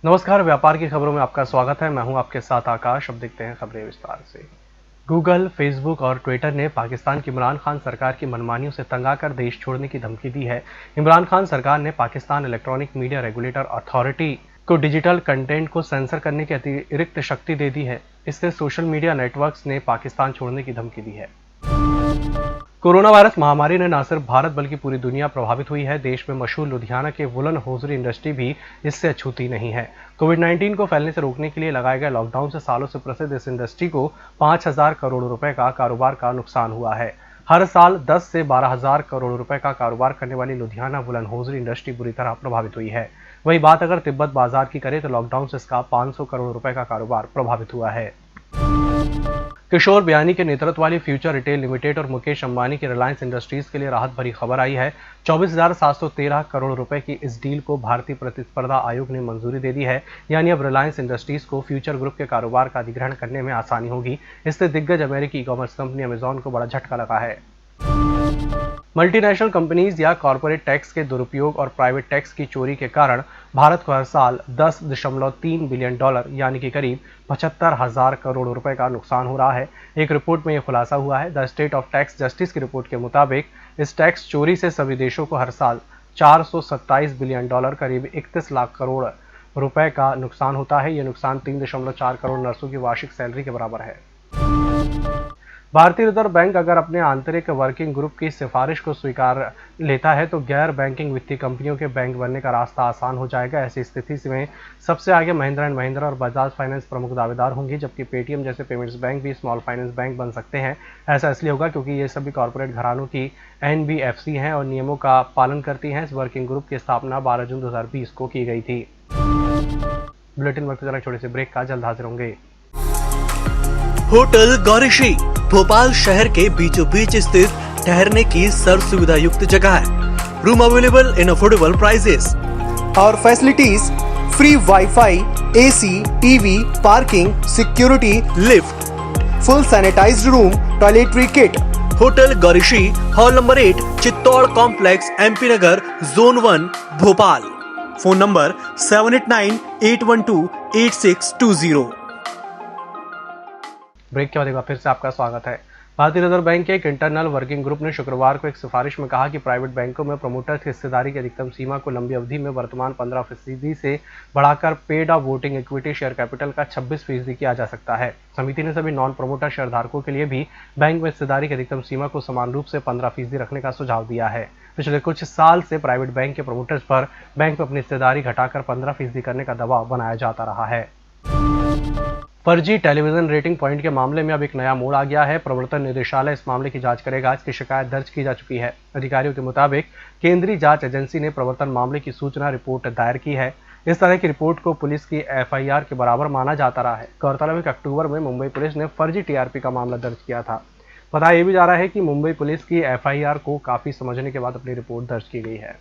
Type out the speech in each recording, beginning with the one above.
नमस्कार, व्यापार की खबरों में आपका स्वागत है। मैं हूं आपके साथ आकाश। अब देखते हैं खबरें विस्तार से। गूगल, फेसबुक और ट्विटर ने पाकिस्तान की इमरान खान सरकार की मनमानियों से तंग आकर देश छोड़ने की धमकी दी है। इमरान खान सरकार ने Pakistan electronic media regulator authority को डिजिटल कंटेंट को सेंसर करने की अतिरिक्त शक्ति दे दी है। इससे सोशल मीडिया नेटवर्क्स ने पाकिस्तान छोड़ने की धमकी दी है। कोरोना वायरस महामारी ने न सिर्फ भारत बल्कि पूरी दुनिया प्रभावित हुई है। देश में मशहूर लुधियाना के वुलन होजरी इंडस्ट्री भी इससे अछूती नहीं है। कोविड-19 को फैलने से रोकने के लिए लगाए गए लॉकडाउन से सालों से प्रसिद्ध इस इंडस्ट्री को 5,000 करोड़ रुपए का कारोबार का नुकसान हुआ है। हर साल 10 से 12,000 करोड़ रुपए का कारोबार करने वाली लुधियाना वुलन होजरी इंडस्ट्री बुरी तरह प्रभावित हुई है। वही बात अगर तिब्बत बाजार की करें तो लॉकडाउन से इसका 500 करोड़ रुपए का कारोबार प्रभावित हुआ है। किशोर बियानी के नेतृत्व वाली फ्यूचर रिटेल लिमिटेड और मुकेश अंबानी की रिलायंस इंडस्ट्रीज के लिए राहत भरी खबर आई है। 24,713 करोड़ रुपए की इस डील को भारतीय प्रतिस्पर्धा आयोग ने मंजूरी दे दी है। यानी अब रिलायंस इंडस्ट्रीज को फ्यूचर ग्रुप के कारोबार का अधिग्रहण करने में आसानी होगी। इससे दिग्गज अमेरिकी ई कॉमर्स कंपनी अमेजॉन को बड़ा झटका लगा है। मल्टीनेशनल कंपनीज या कॉर्पोरेट टैक्स के दुरुपयोग और प्राइवेट टैक्स की चोरी के कारण भारत को हर साल 10.3 बिलियन डॉलर यानी कि करीब 75,000 करोड़ रुपए का नुकसान हो रहा है। एक रिपोर्ट में यह खुलासा हुआ है। The state of tax justice की रिपोर्ट के मुताबिक इस टैक्स चोरी से सभी देशों को हर साल 427 बिलियन डॉलर करीब 31 लाख करोड़ रुपए का नुकसान होता है। यह नुकसान 3.4 करोड़ नर्सों की वार्षिक सैलरी के बराबर है। भारतीय रिजर्व बैंक अगर अपने आंतरिक वर्किंग ग्रुप की सिफारिश को स्वीकार लेता है तो गैर बैंकिंग वित्तीय कंपनियों के बैंक बनने का रास्ता आसान हो जाएगा। ऐसी स्थिति में सबसे आगे महिंद्रा एंड महिंद्रा और बजाज फाइनेंस प्रमुख दावेदार होंगे, जबकि पेटीएम जैसे पेमेंट्स बैंक भी स्मॉल फाइनेंस बैंक बन सकते हैं। ऐसा इसलिए होगा क्योंकि ये सभी कॉर्पोरेट घरानों की एनबीएफसी हैं और नियमों का पालन करती हैं। इस वर्किंग ग्रुप की स्थापना 12 जून 2020 को की गई थी। बुलेटिन वक्त जरा छोटे से ब्रेक का, जल्द हाजिर होंगे। होटल गौरीशी भोपाल शहर के बीचों बीच स्थित ठहरने की सर्व सुविधा युक्त जगह है। Room available in affordable prices और facilities free wifi, AC, TV, parking, security, lift, full sanitised room, toiletry kit. Hotel Gaurishi, hall number 8, Chittor complex, MP Nagar, zone 1, Bhopal. Phone number 7898128620। Break के बाद एक बार फिर से आपका स्वागत है। भारतीय रिजर्व बैंक के एक इंटरनल वर्किंग ग्रुप ने शुक्रवार को एक सिफारिश में कहा कि प्राइवेट बैंकों में प्रमोटर्स की हिस्सेदारी की अधिकतम सीमा को लंबी अवधि में वर्तमान 15% से बढ़ाकर paid of voting equity share capital का 26% किया जा सकता है। समिति ने सभी नॉन प्रमोटर शेयरधारकों के लिए भी बैंक में हिस्सेदारी की अधिकतम सीमा को समान रूप से 15% रखने का सुझाव दिया है। पिछले कुछ साल से प्राइवेट बैंक के प्रमोटर्स पर बैंक में अपनी हिस्सेदारी घटाकर 15% करने का दबाव बनाया जाता रहा है। फर्जी टेलीविजन रेटिंग पॉइंट के मामले में अब एक नया मोड़ आ गया है। प्रवर्तन निदेशालय इस मामले की जांच करेगा। इसकी शिकायत दर्ज की जा चुकी है। अधिकारियों के मुताबिक केंद्रीय जांच एजेंसी ने प्रवर्तन मामले की सूचना रिपोर्ट दायर की है। इस तरह की रिपोर्ट को पुलिस की एफआईआर के बराबर माना जाता रहा है। गौरतलब है कि अक्टूबर में मुंबई पुलिस ने फर्जी टीआरपी का मामला दर्ज किया था। बताया यह भी जा रहा है कि मुंबई पुलिस की एफआईआर को काफी समझने के बाद अपनी रिपोर्ट दर्ज की गई है।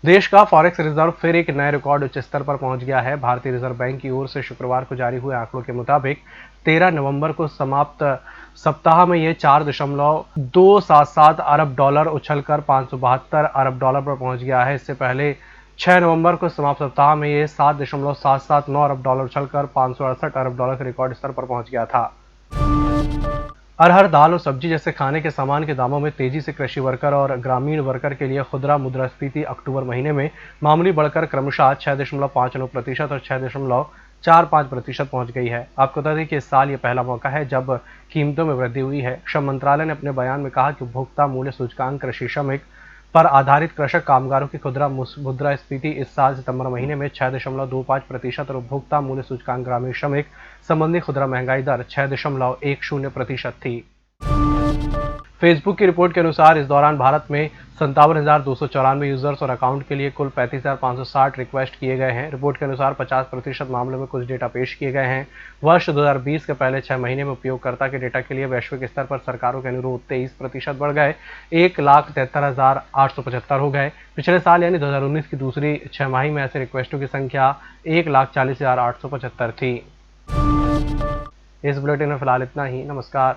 देश का फॉरेक्स रिजर्व फिर एक नए रिकॉर्ड उच्च स्तर पर पहुंच गया है। भारतीय रिजर्व बैंक की ओर से शुक्रवार को जारी हुए आंकड़ों के मुताबिक 13 नवंबर को समाप्त सप्ताह में यह 4.277 अरब डॉलर उछलकर 572 अरब डॉलर पर पहुंच गया है। इससे पहले 6 नवंबर को समाप्त सप्ताह में यह 7.779 अरब डॉलर उछलकर 568 अरब डॉलर के रिकॉर्ड स्तर पर पहुंच गया था। अरहर, दाल और सब्जी जैसे खाने के सामान के दामों में तेजी से कृषि वर्कर और ग्रामीण वर्कर के लिए खुदरा मुद्रास्फीति अक्टूबर महीने में मामूली बढ़कर क्रमशः 6.59% और 6.45% पहुंच गई है। आपको बता दें कि इस साल ये पहला मौका है जब कीमतों में वृद्धि हुई है। श्रम मंत्रालय ने अपने बयान में कहा कि उपभोक्ता मूल्य सूचकांक कृषि श्रमिक पर आधारित कृषक कामगारों की खुदरा मुद्रास्फीति इस साल सितंबर महीने में 6.25% और उपभोक्ता मूल्य सूचकांक ग्रामीण श्रमिक संबंधी खुदरा महंगाई दर 6.10% थी। फेसबुक की रिपोर्ट के अनुसार इस दौरान भारत में 57,294 यूजर्स और अकाउंट के लिए कुल 35,560 रिक्वेस्ट किए गए हैं। रिपोर्ट के अनुसार 50% मामलों में कुछ डेटा पेश किए गए हैं। वर्ष 2020 के पहले 6 महीने में उपयोगकर्ता के डेटा के लिए वैश्विक स्तर पर सरकारों के अनुरोध 23% बढ़ गए, 1,73,875 हो गए। पिछले साल यानी 2019 की दूसरी 6 माही में ऐसे रिक्वेस्टों की संख्या 1,40,875 थी। इस बुलेटिन में फिलहाल इतना ही। नमस्कार।